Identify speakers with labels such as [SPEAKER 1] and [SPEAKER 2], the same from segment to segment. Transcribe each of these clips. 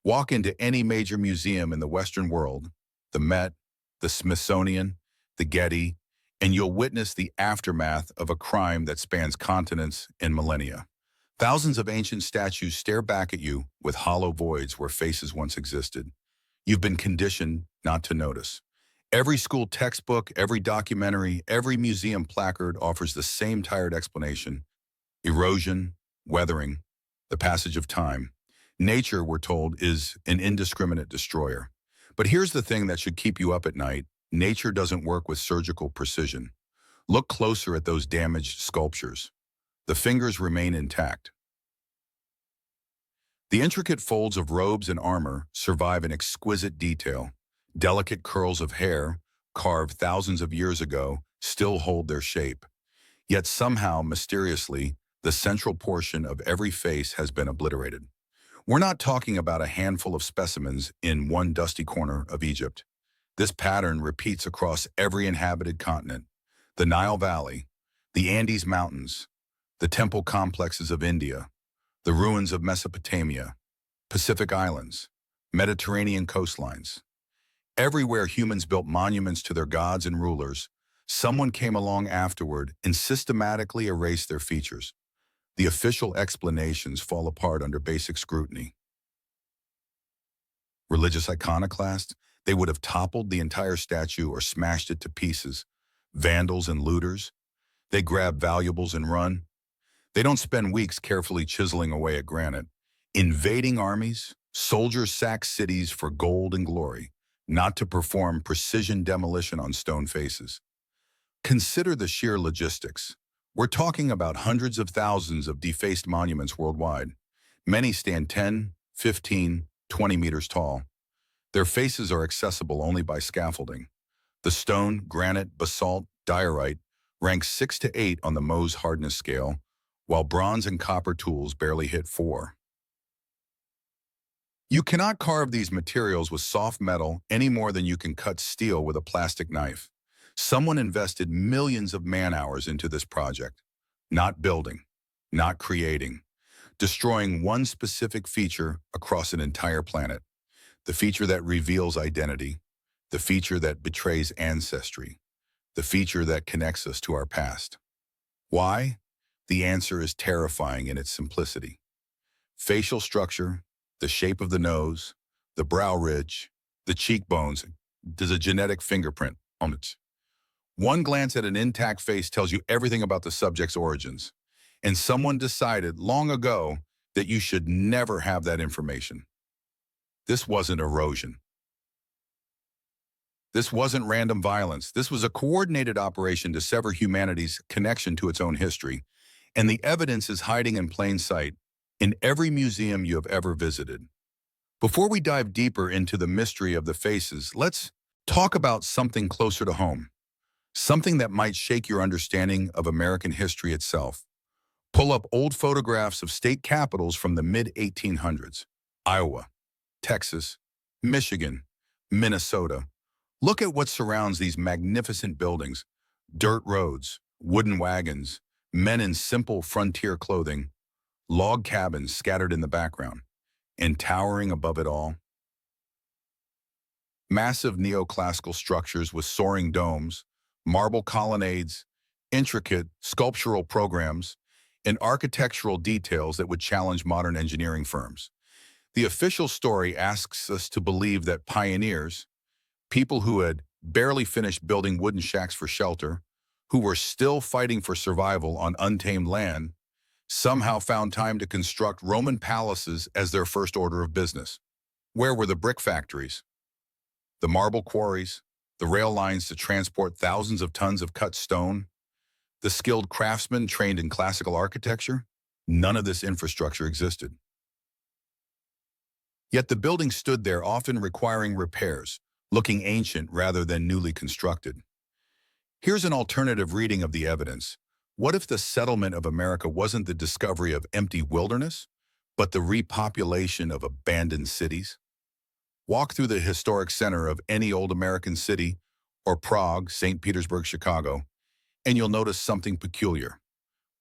[SPEAKER 1] Walk into any major museum in the Western world, the Met, the Smithsonian, the Getty, and you'll witness the aftermath of a crime that spans continents and millennia. Thousands of ancient statues stare back at you with hollow voids where faces once existed. You've been conditioned not to notice. Every school textbook, every documentary, every museum placard offers the same tired explanation: erosion, weathering, the passage of time. Nature, we're told, is an indiscriminate destroyer. But here's the thing that should keep you up at night. Nature doesn't work with surgical precision. Look closer at those damaged sculptures. The fingers remain intact. The intricate folds of robes and armor survive in exquisite detail. Delicate curls of hair, carved thousands of years ago, still hold their shape. Yet somehow, mysteriously, the central portion of every face has been obliterated. We're not talking about a handful of specimens in one dusty corner of Egypt. This pattern repeats across every inhabited continent: the Nile Valley, the Andes Mountains, the temple complexes of India, the ruins of Mesopotamia, Pacific Islands, Mediterranean coastlines. Everywhere humans built monuments to their gods and rulers, someone came along afterward and systematically erased their features. The official explanations fall apart under basic scrutiny. Religious iconoclasts, they would have toppled the entire statue or smashed it to pieces. Vandals and looters, they grab valuables and run. They don't spend weeks carefully chiseling away at granite. Invading armies, soldiers sack cities for gold and glory, not to perform precision demolition on stone faces. Consider the sheer logistics. We're talking about hundreds of thousands of defaced monuments worldwide. Many stand 10, 15, 20 meters tall. Their faces are accessible only by scaffolding. The stone, granite, basalt, diorite ranks 6 to 8 on the Mohs hardness scale, while bronze and copper tools barely hit 4. You cannot carve these materials with soft metal any more than you can cut steel with a plastic knife. Someone invested millions of man-hours into this project, not building, not creating, destroying one specific feature across an entire planet. The feature that reveals identity, the feature that betrays ancestry, the feature that connects us to our past. Why? The answer is terrifying in its simplicity. Facial structure, the shape of the nose, the brow ridge, the cheekbones, there's a genetic fingerprint on it. One glance at an intact face tells you everything about the subject's origins. And someone decided long ago that you should never have that information. This wasn't erosion. This wasn't random violence. This was a coordinated operation to sever humanity's connection to its own history. And the evidence is hiding in plain sight in every museum you have ever visited. Before we dive deeper into the mystery of the faces, let's talk about something closer to home. Something that might shake your understanding of American history itself. Pull up old photographs of state capitals from the mid-1800s. Iowa, Texas, Michigan, Minnesota. Look at what surrounds these magnificent buildings: dirt roads, wooden wagons, men in simple frontier clothing, log cabins scattered in the background, and towering above it all, massive neoclassical structures with soaring domes, marble colonnades, intricate sculptural programs, and architectural details that would challenge modern engineering firms. The official story asks us to believe that pioneers, people who had barely finished building wooden shacks for shelter, who were still fighting for survival on untamed land, somehow found time to construct Roman palaces as their first order of business. Where were the brick factories, the marble quarries, the rail lines to transport thousands of tons of cut stone, the skilled craftsmen trained in classical architecture? None of this infrastructure existed. Yet the buildings stood there, often requiring repairs, looking ancient rather than newly constructed. Here's an alternative reading of the evidence. What if the settlement of America wasn't the discovery of empty wilderness, but the repopulation of abandoned cities? Walk through the historic center of any old American city, or Prague, St. Petersburg, Chicago, and you'll notice something peculiar.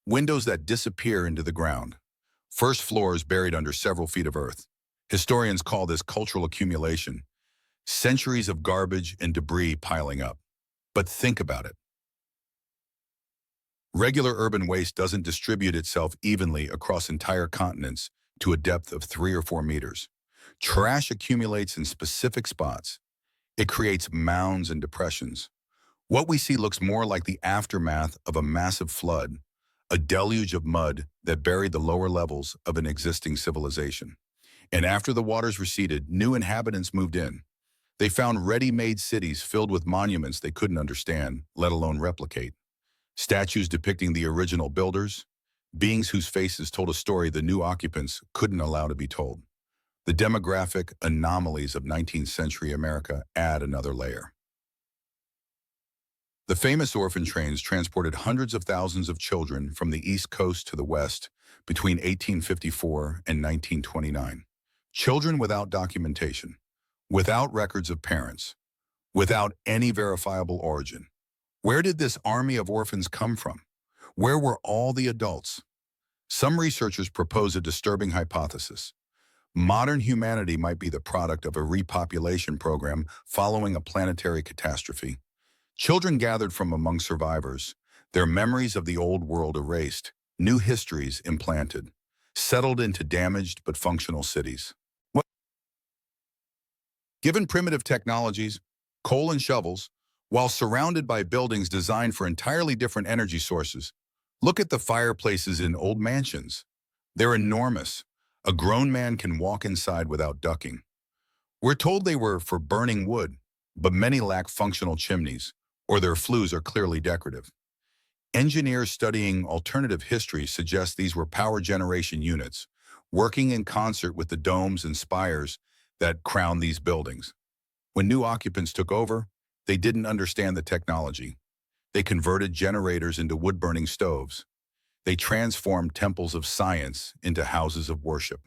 [SPEAKER 1] Windows that disappear into the ground. First floors buried under several feet of earth. Historians call this cultural accumulation, centuries of garbage and debris piling up. But think about it. Regular urban waste doesn't distribute itself evenly across entire continents to a depth of 3 or 4 meters. Trash accumulates in specific spots. It creates mounds and depressions. What we see looks more like the aftermath of a massive flood, a deluge of mud that buried the lower levels of an existing civilization. And after the waters receded, new inhabitants moved in. They found ready-made cities filled with monuments they couldn't understand, let alone replicate. Statues depicting the original builders, beings whose faces told a story the new occupants couldn't allow to be told. The demographic anomalies of 19th century America add another layer. The famous orphan trains transported hundreds of thousands of children from the East Coast to the West between 1854 and 1929. Children without documentation, without records of parents, without any verifiable origin. Where did this army of orphans come from? Where were all the adults? Some researchers propose a disturbing hypothesis. Modern humanity might be the product of a repopulation program following a planetary catastrophe. Children gathered from among survivors, their memories of the old world erased, new histories implanted, settled into damaged but functional cities. Given primitive technologies, coal and shovels, while surrounded by buildings designed for entirely different energy sources, look at the fireplaces in old mansions. They're enormous. A grown man can walk inside without ducking. We're told they were for burning wood, but many lack functional chimneys, or their flues are clearly decorative. Engineers studying alternative history suggest these were power generation units, working in concert with the domes and spires that crown these buildings. When new occupants took over, they didn't understand the technology. They converted generators into wood-burning stoves. They transformed temples of science into houses of worship.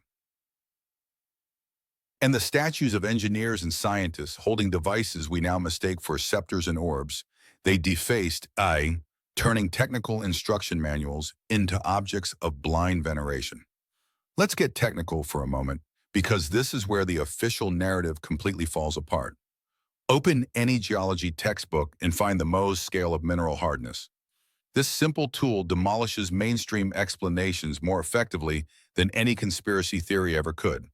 [SPEAKER 1] And the statues of engineers and scientists holding devices we now mistake for scepters and orbs, they defaced, turning technical instruction manuals into objects of blind veneration. Let's get technical for a moment, because this is where the official narrative completely falls apart. Open any geology textbook and find the Mohs scale of mineral hardness. This simple tool demolishes mainstream explanations more effectively than any conspiracy theory ever could.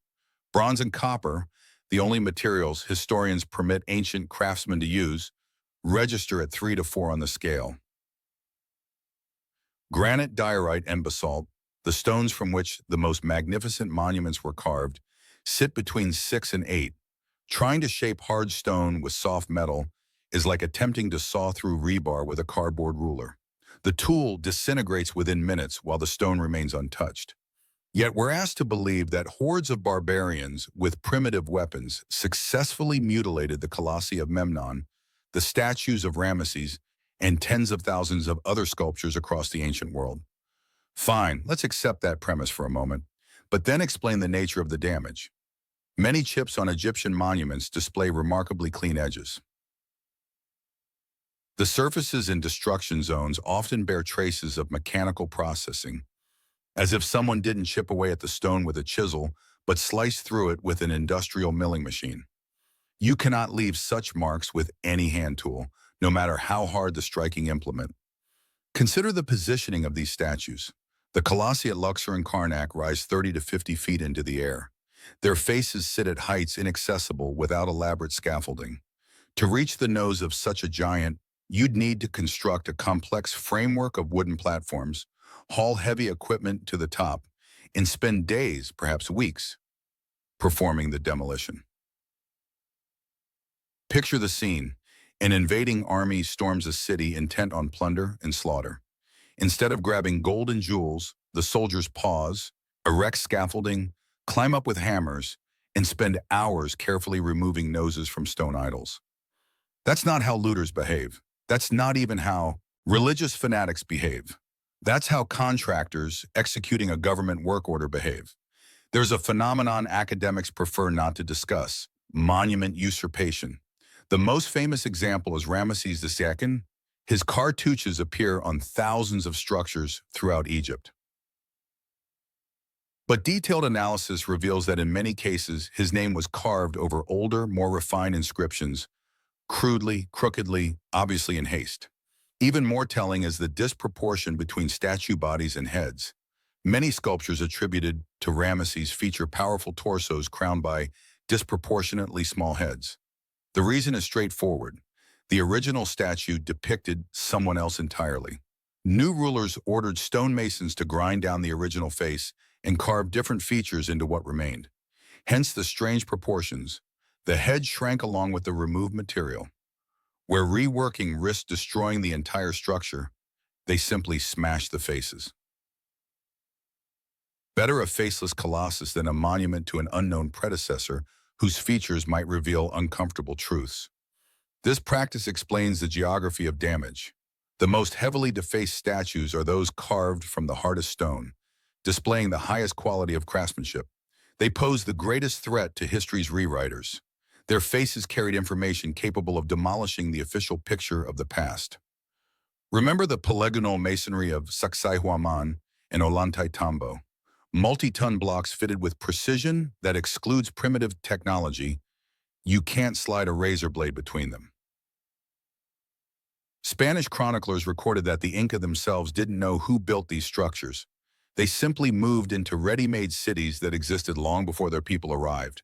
[SPEAKER 1] Bronze and copper, the only materials historians permit ancient craftsmen to use, register at 3 to 4 on the scale. Granite, diorite, and basalt, the stones from which the most magnificent monuments were carved, sit between 6 and 8. Trying to shape hard stone with soft metal is like attempting to saw through rebar with a cardboard ruler. The tool disintegrates within minutes while the stone remains untouched. Yet we're asked to believe that hordes of barbarians with primitive weapons successfully mutilated the colossi of Memnon, the statues of Ramesses, and tens of thousands of other sculptures across the ancient world. Fine, let's accept that premise for a moment, but then explain the nature of the damage. Many chips on Egyptian monuments display remarkably clean edges. The surfaces in destruction zones often bear traces of mechanical processing, as if someone didn't chip away at the stone with a chisel, but sliced through it with an industrial milling machine. You cannot leave such marks with any hand tool, no matter how hard the striking implement. Consider the positioning of these statues. The colossi at Luxor and Karnak rise 30 to 50 feet into the air. Their faces sit at heights inaccessible without elaborate scaffolding. To reach the nose of such a giant, you'd need to construct a complex framework of wooden platforms, haul heavy equipment to the top, and spend days, perhaps weeks, performing the demolition. Picture the scene. An invading army storms a city intent on plunder and slaughter. Instead of grabbing gold and jewels, the soldiers pause, erect scaffolding, climb up with hammers, and spend hours carefully removing noses from stone idols. That's not how looters behave. That's not even how religious fanatics behave. That's how contractors executing a government work order behave. There's a phenomenon academics prefer not to discuss: monument usurpation. The most famous example is Ramesses II. His cartouches appear on thousands of structures throughout Egypt. But detailed analysis reveals that in many cases, his name was carved over older, more refined inscriptions, crudely, crookedly, obviously in haste. Even more telling is the disproportion between statue bodies and heads. Many sculptures attributed to Ramesses feature powerful torsos crowned by disproportionately small heads. The reason is straightforward. The original statue depicted someone else entirely. New rulers ordered stonemasons to grind down the original face and carve different features into what remained. Hence the strange proportions. The head shrank along with the removed material. Where reworking risked destroying the entire structure, they simply smashed the faces. Better a faceless colossus than a monument to an unknown predecessor whose features might reveal uncomfortable truths. This practice explains the geography of damage. The most heavily defaced statues are those carved from the hardest stone, displaying the highest quality of craftsmanship. They pose the greatest threat to history's rewriters. Their faces carried information capable of demolishing the official picture of the past. Remember the polygonal masonry of Sacsayhuaman and Ollantaytambo, multi-ton blocks fitted with precision that excludes primitive technology. You can't slide a razor blade between them. Spanish chroniclers recorded that the Inca themselves didn't know who built these structures. They simply moved into ready-made cities that existed long before their people arrived.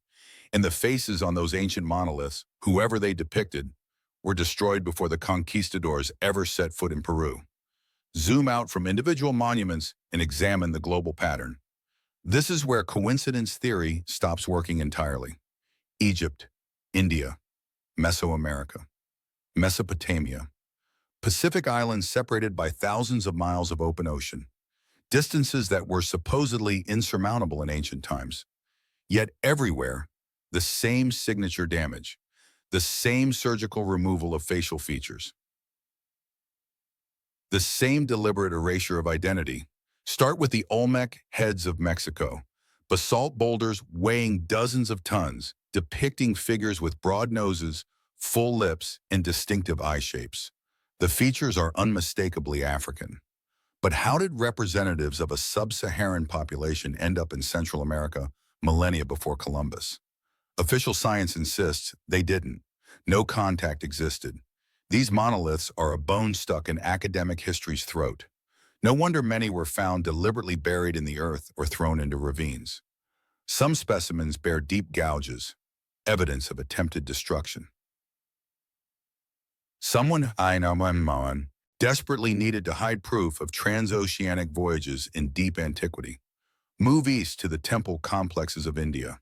[SPEAKER 1] And the faces on those ancient monoliths, whoever they depicted, were destroyed before the conquistadors ever set foot in Peru. Zoom out from individual monuments and examine the global pattern. This is where coincidence theory stops working entirely. Egypt, India, Mesoamerica, Mesopotamia, Pacific islands separated by thousands of miles of open ocean, distances that were supposedly insurmountable in ancient times. Yet everywhere, the same signature damage, the same surgical removal of facial features, the same deliberate erasure of identity. Start with the Olmec heads of Mexico, basalt boulders weighing dozens of tons, depicting figures with broad noses, full lips, and distinctive eye shapes. The features are unmistakably African. But how did representatives of a sub-Saharan population end up in Central America millennia before Columbus? Official science insists they didn't. No contact existed. These monoliths are a bone stuck in academic history's throat. No wonder many were found deliberately buried in the earth or thrown into ravines. Some specimens bear deep gouges, evidence of attempted destruction. Someone desperately needed to hide proof of transoceanic voyages in deep antiquity. Move east to the temple complexes of India.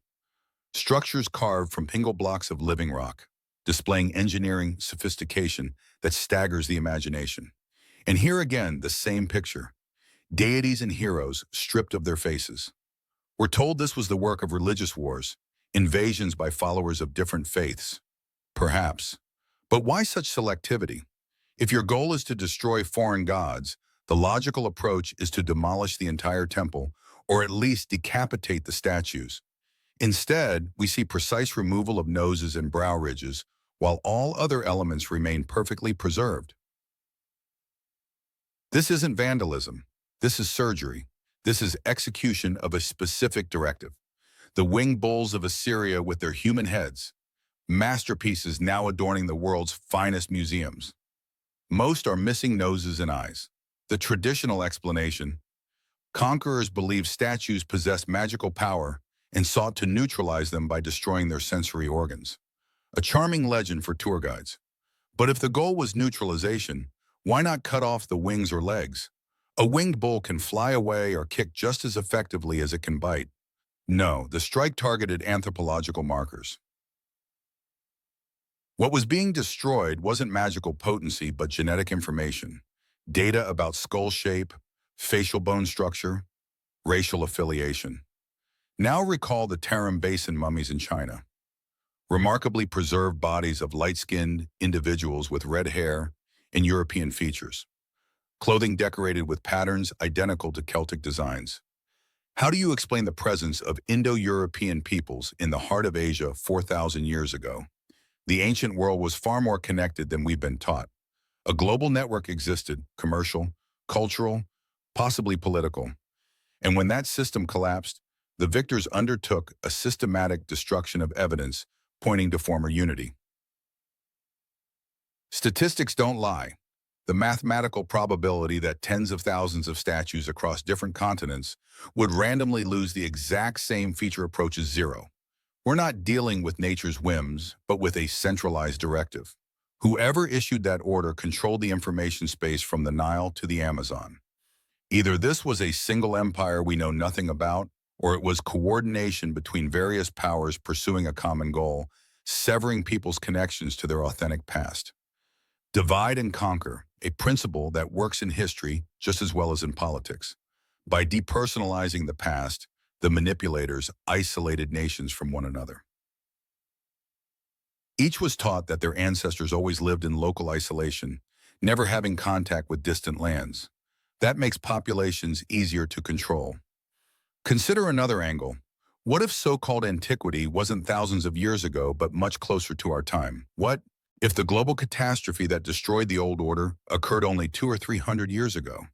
[SPEAKER 1] Structures carved from pingle blocks of living rock, displaying engineering sophistication that staggers the imagination. And here again, the same picture. Deities and heroes stripped of their faces. We're told this was the work of religious wars, invasions by followers of different faiths. Perhaps. But why such selectivity? If your goal is to destroy foreign gods, the logical approach is to demolish the entire temple, or at least decapitate the statues. Instead, we see precise removal of noses and brow ridges, while all other elements remain perfectly preserved. This isn't vandalism. This is surgery. This is execution of a specific directive. The winged bulls of Assyria with their human heads, masterpieces now adorning the world's finest museums. Most are missing noses and eyes. The traditional explanation: conquerors believed statues possessed magical power and sought to neutralize them by destroying their sensory organs. A charming legend for tour guides. But if the goal was neutralization, why not cut off the wings or legs? A winged bull can fly away or kick just as effectively as it can bite. No, the strike targeted anthropological markers. What was being destroyed wasn't magical potency, but genetic information. Data about skull shape, facial bone structure, racial affiliation. Now recall the Tarim Basin mummies in China. Remarkably preserved bodies of light-skinned individuals with red hair and European features. Clothing decorated with patterns identical to Celtic designs. How do you explain the presence of Indo-European peoples in the heart of Asia 4,000 years ago? The ancient world was far more connected than we've been taught. A global network existed, commercial, cultural, possibly political. And when that system collapsed, The victors undertook a systematic destruction of evidence pointing to former unity. Statistics don't lie. The mathematical probability that tens of thousands of statues across different continents would randomly lose the exact same feature approaches zero. We're not dealing with nature's whims, but with a centralized directive. Whoever issued that order controlled the information space from the Nile to the Amazon. Either this was a single empire we know nothing about, or it was coordination between various powers pursuing a common goal, severing people's connections to their authentic past. Divide and conquer, a principle that works in history just as well as in politics. By depersonalizing the past, the manipulators isolated nations from one another. Each was taught that their ancestors always lived in local isolation, never having contact with distant lands. That makes populations easier to control. Consider another angle. What if so-called antiquity wasn't thousands of years ago, but much closer to our time? What if the global catastrophe that destroyed the old order occurred only 200 or 300 years ago?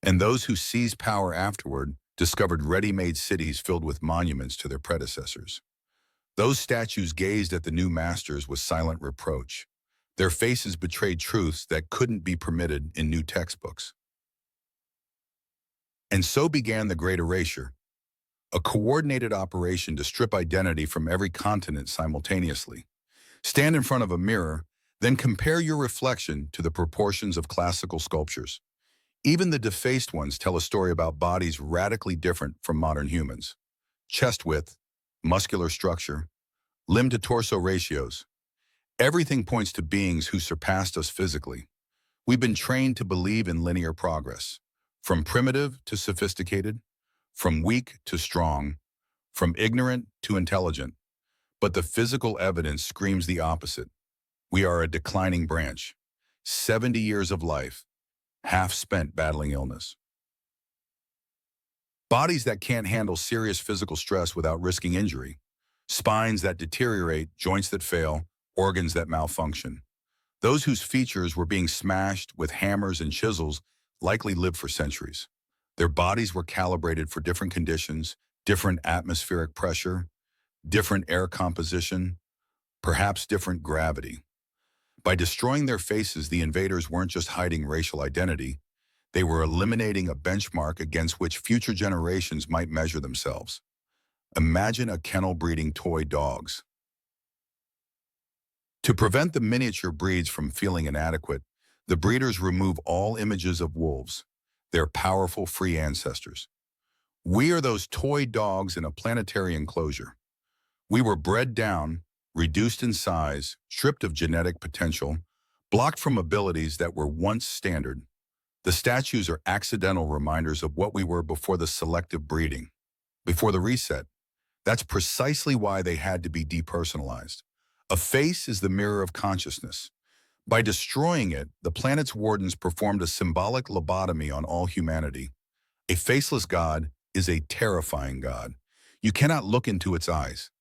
[SPEAKER 1] And those who seized power afterward discovered ready-made cities filled with monuments to their predecessors. Those statues gazed at the new masters with silent reproach. Their faces betrayed truths that couldn't be permitted in new textbooks. And so began the Great Erasure, a coordinated operation to strip identity from every continent simultaneously. Stand in front of a mirror, then compare your reflection to the proportions of classical sculptures. Even the defaced ones tell a story about bodies radically different from modern humans. Chest width, muscular structure, limb-to-torso ratios. Everything points to beings who surpassed us physically. We've been trained to believe in linear progress, from primitive to sophisticated, from weak to strong, from ignorant to intelligent. But the physical evidence screams the opposite. We are a declining branch, 70 years of life, half spent battling illness. Bodies that can't handle serious physical stress without risking injury. Spines that deteriorate, joints that fail, organs that malfunction. Those whose features were being smashed with hammers and chisels likely lived for centuries. Their bodies were calibrated for different conditions, different atmospheric pressure, different air composition, perhaps different gravity. By destroying their faces, the invaders weren't just hiding racial identity, they were eliminating a benchmark against which future generations might measure themselves. Imagine a kennel breeding toy dogs. To prevent the miniature breeds from feeling inadequate, the breeders remove all images of wolves, their powerful free ancestors. We are those toy dogs in a planetary enclosure. We were bred down, reduced in size, stripped of genetic potential, blocked from abilities that were once standard. The statues are accidental reminders of what we were before the selective breeding, before the reset. That's precisely why they had to be depersonalized. A face is the mirror of consciousness. By destroying it, the planet's wardens performed a symbolic lobotomy on all humanity. A faceless God is a terrifying God. You cannot look into its eyes.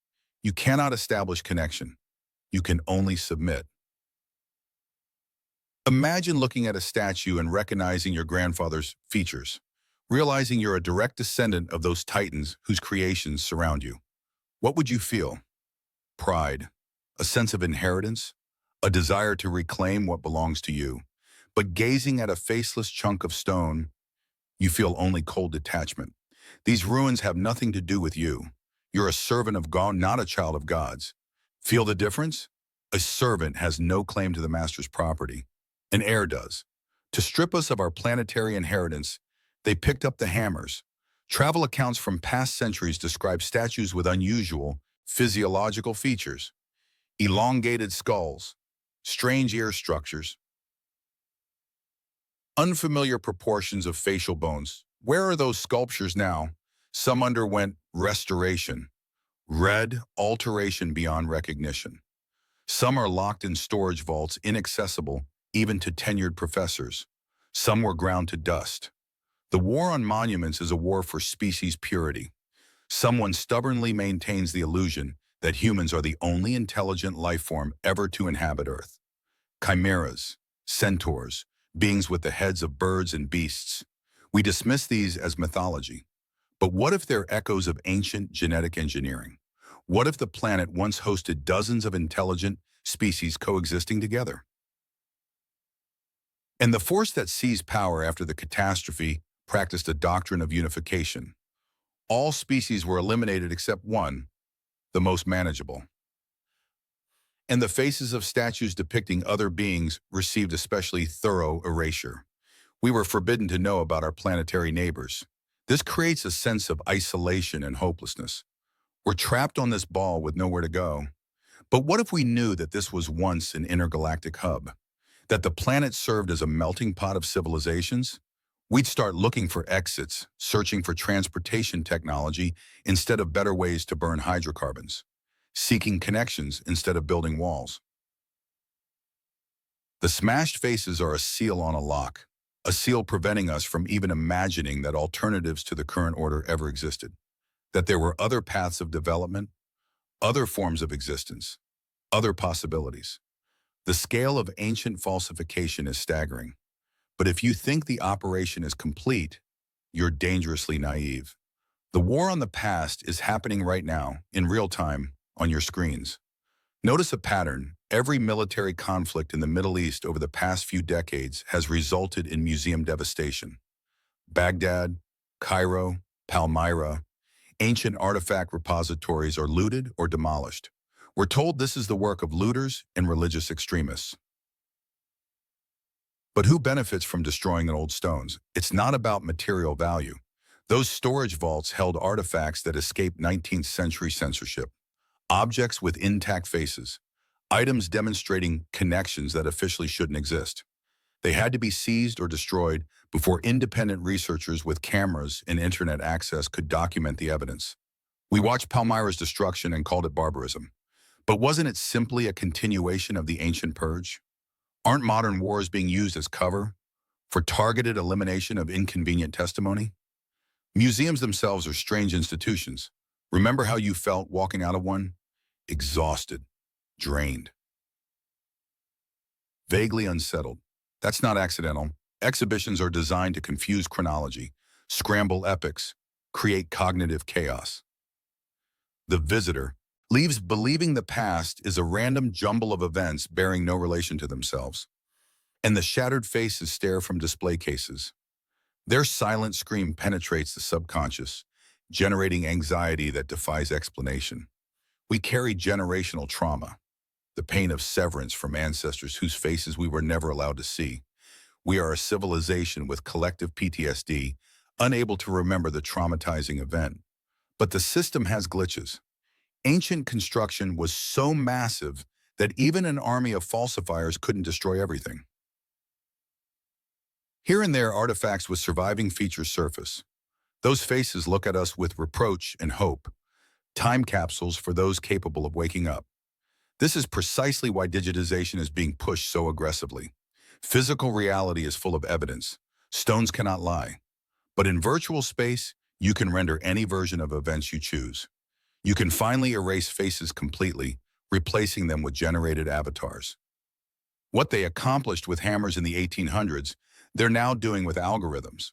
[SPEAKER 1] You cannot establish connection. You can only submit. Imagine looking at a statue and recognizing your grandfather's features, realizing you're a direct descendant of those titans whose creations surround you. What would you feel? Pride, a sense of inheritance, a desire to reclaim what belongs to you. But gazing at a faceless chunk of stone, you feel only cold detachment. These ruins have nothing to do with you. You're a servant of God, not a child of God's. Feel the difference? A servant has no claim to the master's property. An heir does. To strip us of our planetary inheritance, they picked up the hammers. Travel accounts from past centuries describe statues with unusual physiological features. Elongated skulls, strange ear structures, unfamiliar proportions of facial bones. Where are those sculptures now? Some underwent restoration, alteration beyond recognition. Some are locked in storage vaults inaccessible even to tenured professors. Some were ground to dust. The war on monuments is a war for species purity. Someone stubbornly maintains the illusion that humans are the only intelligent life form ever to inhabit Earth. Chimeras, centaurs, beings with the heads of birds and beasts. We dismiss these as mythology. But what if they're echoes of ancient genetic engineering? What if the planet once hosted dozens of intelligent species coexisting together? And the force that seized power after the catastrophe practiced a doctrine of unification. All species were eliminated except one, the most manageable. And the faces of statues depicting other beings received especially thorough erasure. We were forbidden to know about our planetary neighbors. This creates a sense of isolation and hopelessness. We're trapped on this ball with nowhere to go. But what if we knew that this was once an intergalactic hub? That the planet served as a melting pot of civilizations? We'd start looking for exits, searching for transportation technology instead of better ways to burn hydrocarbons, seeking connections instead of building walls. The smashed faces are a seal on a lock, a seal preventing us from even imagining that alternatives to the current order ever existed, that there were other paths of development, other forms of existence, other possibilities. The scale of ancient falsification is staggering. But if you think the operation is complete, you're dangerously naive. The war on the past is happening right now, in real time, on your screens. Notice a pattern. Every military conflict in the Middle East over the past few decades has resulted in museum devastation. Baghdad, Cairo, Palmyra, ancient artifact repositories are looted or demolished. We're told this is the work of looters and religious extremists. But who benefits from destroying old stones? It's not about material value. Those storage vaults held artifacts that escaped 19th century censorship. Objects with intact faces. Items demonstrating connections that officially shouldn't exist. They had to be seized or destroyed before independent researchers with cameras and internet access could document the evidence. We watched Palmyra's destruction and called it barbarism. But wasn't it simply a continuation of the ancient purge? Aren't modern wars being used as cover for targeted elimination of inconvenient testimony? Museums themselves are strange institutions. Remember how you felt walking out of one? Exhausted, drained, vaguely unsettled. That's not accidental. Exhibitions are designed to confuse chronology, scramble epics, create cognitive chaos. The visitor leaves believing the past is a random jumble of events bearing no relation to themselves. And the shattered faces stare from display cases. Their silent scream penetrates the subconscious, generating anxiety that defies explanation. We carry generational trauma, the pain of severance from ancestors whose faces we were never allowed to see. We are a civilization with collective PTSD, unable to remember the traumatizing event. But the system has glitches. Ancient construction was so massive that even an army of falsifiers couldn't destroy everything. Here and there, artifacts with surviving features surface. Those faces look at us with reproach and hope, time capsules for those capable of waking up. This is precisely why digitization is being pushed so aggressively. Physical reality is full of evidence. Stones cannot lie. But in virtual space, you can render any version of events you choose. You can finally erase faces completely, replacing them with generated avatars. What they accomplished with hammers in the 1800s, they're now doing with algorithms.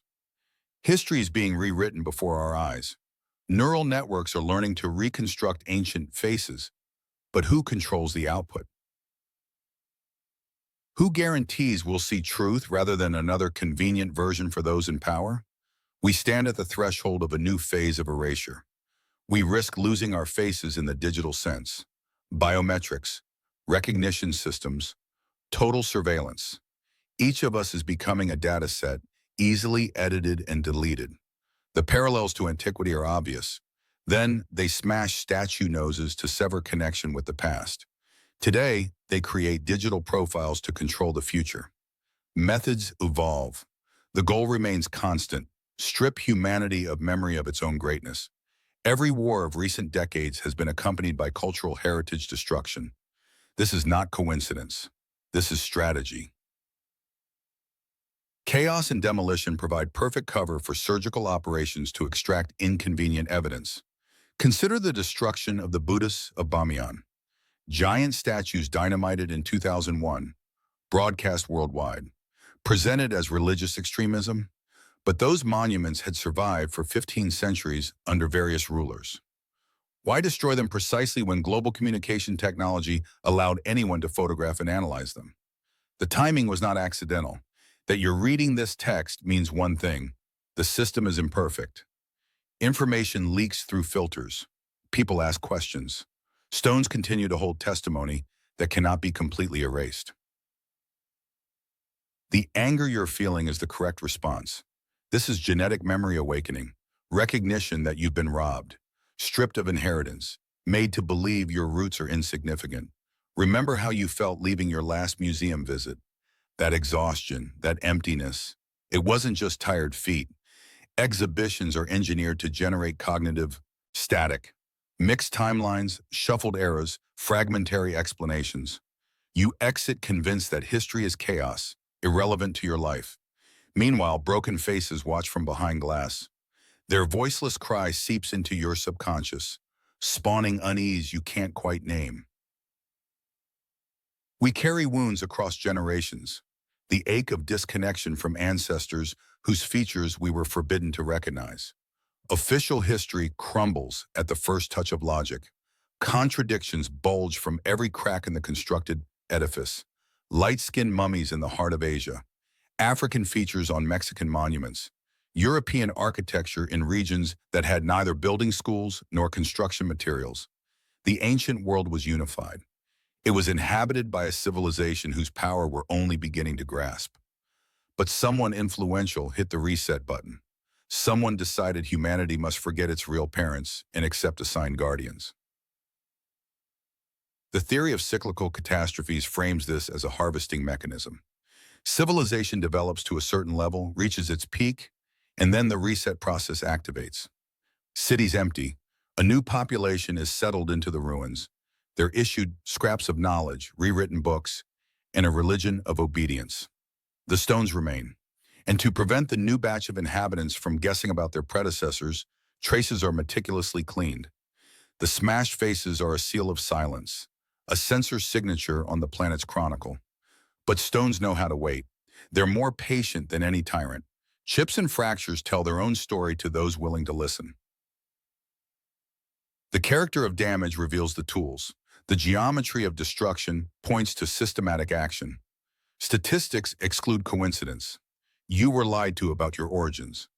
[SPEAKER 1] History is being rewritten before our eyes. Neural networks are learning to reconstruct ancient faces, but who controls the output? Who guarantees we'll see truth rather than another convenient version for those in power? We stand at the threshold of a new phase of erasure. We risk losing our faces in the digital sense. Biometrics, recognition systems, total surveillance. Each of us is becoming a data set, easily edited and deleted. The parallels to antiquity are obvious. Then they smash statue noses to sever connection with the past. Today, they create digital profiles to control the future. Methods evolve. The goal remains constant: strip humanity of memory of its own greatness. Every war of recent decades has been accompanied by cultural heritage destruction. This is not coincidence. This is strategy. Chaos and demolition provide perfect cover for surgical operations to extract inconvenient evidence. Consider the destruction of the Buddhists of Bamiyan. Giant statues dynamited in 2001, broadcast worldwide, presented as religious extremism. But those monuments had survived for 15 centuries under various rulers. Why destroy them precisely when global communication technology allowed anyone to photograph and analyze them? The timing was not accidental. That you're reading this text means one thing: the system is imperfect. Information leaks through filters. People ask questions. Stones continue to hold testimony that cannot be completely erased. The anger you're feeling is the correct response. This is genetic memory awakening, recognition that you've been robbed, stripped of inheritance, made to believe your roots are insignificant. Remember how you felt leaving your last museum visit. That exhaustion, that emptiness. It wasn't just tired feet. Exhibitions are engineered to generate cognitive static, mixed timelines, shuffled eras, fragmentary explanations. You exit convinced that history is chaos, irrelevant to your life. Meanwhile, broken faces watch from behind glass. Their voiceless cry seeps into your subconscious, spawning unease you can't quite name. We carry wounds across generations, the ache of disconnection from ancestors whose features we were forbidden to recognize. Official history crumbles at the first touch of logic. Contradictions bulge from every crack in the constructed edifice. Light-skinned mummies in the heart of Asia, African features on Mexican monuments, European architecture in regions that had neither building schools nor construction materials. The ancient world was unified. It was inhabited by a civilization whose power we're only beginning to grasp. But someone influential hit the reset button. Someone decided humanity must forget its real parents and accept assigned guardians. The theory of cyclical catastrophes frames this as a harvesting mechanism. Civilization develops to a certain level, reaches its peak, and then the reset process activates. Cities empty. A new population is settled into the ruins. They're issued scraps of knowledge, rewritten books, and a religion of obedience. The stones remain. And to prevent the new batch of inhabitants from guessing about their predecessors, traces are meticulously cleaned. The smashed faces are a seal of silence, a censor signature on the planet's chronicle. But stones know how to wait. They're more patient than any tyrant. Chips and fractures tell their own story to those willing to listen. The character of damage reveals the tools. The geometry of destruction points to systematic action. Statistics exclude coincidence. You were lied to about your origins.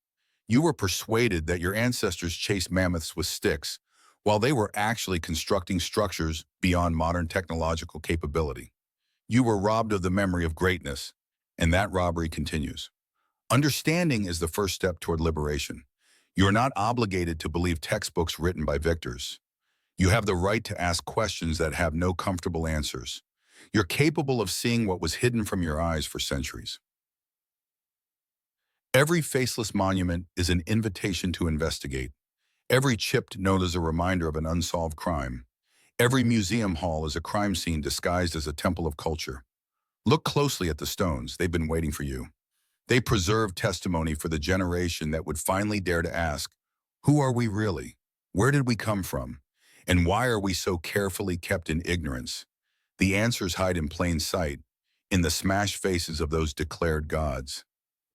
[SPEAKER 1] You were persuaded that your ancestors chased mammoths with sticks, while they were actually constructing structures beyond modern technological capability. You were robbed of the memory of greatness, and that robbery continues. Understanding is the first step toward liberation. You are not obligated to believe textbooks written by victors. You have the right to ask questions that have no comfortable answers. You're capable of seeing what was hidden from your eyes for centuries. Every faceless monument is an invitation to investigate. Every chipped note is a reminder of an unsolved crime. Every museum hall is a crime scene disguised as a temple of culture. Look closely at the stones. They've been waiting for you. They preserve testimony for the generation that would finally dare to ask, who are we really? Where did we come from? And why are we so carefully kept in ignorance? The answers hide in plain sight, in the smashed faces of those declared gods,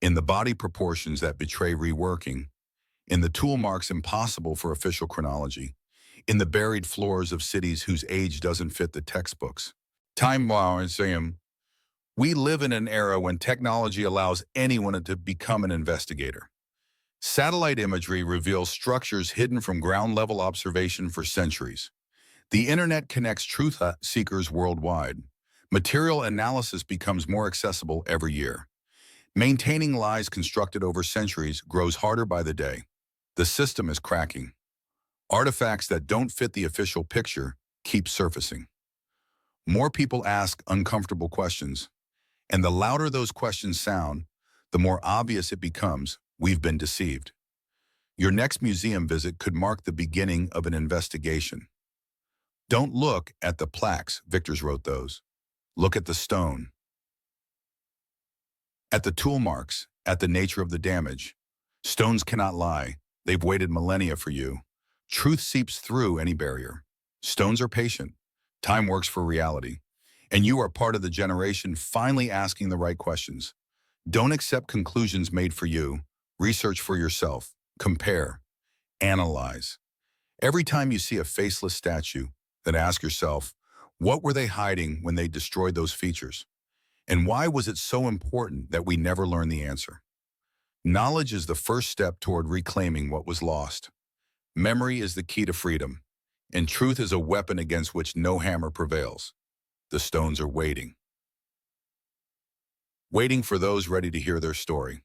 [SPEAKER 1] in the body proportions that betray reworking, in the tool marks impossible for official chronology, in the buried floors of cities whose age doesn't fit the textbooks. We live in an era when technology allows anyone to become an investigator. Satellite imagery reveals structures hidden from ground-level observation for centuries. The internet connects truth seekers worldwide. Material analysis becomes more accessible every year. Maintaining lies constructed over centuries grows harder by the day. The system is cracking. Artifacts that don't fit the official picture keep surfacing. More people ask uncomfortable questions, and the louder those questions sound, the more obvious it becomes we've been deceived. Your next museum visit could mark the beginning of an investigation. Don't look at the plaques, victors wrote those. Look at the stone. At the tool marks, at the nature of the damage. Stones cannot lie. They've waited millennia for you. Truth seeps through any barrier. Stones are patient. Time works for reality. And you are part of the generation finally asking the right questions. Don't accept conclusions made for you. Research for yourself. Compare. Analyze. Every time you see a faceless statue, then ask yourself, what were they hiding when they destroyed those features? And why was it so important that we never learn the answer? Knowledge is the first step toward reclaiming what was lost. Memory is the key to freedom, and truth is a weapon against which no hammer prevails. The stones are waiting for those ready to hear their story.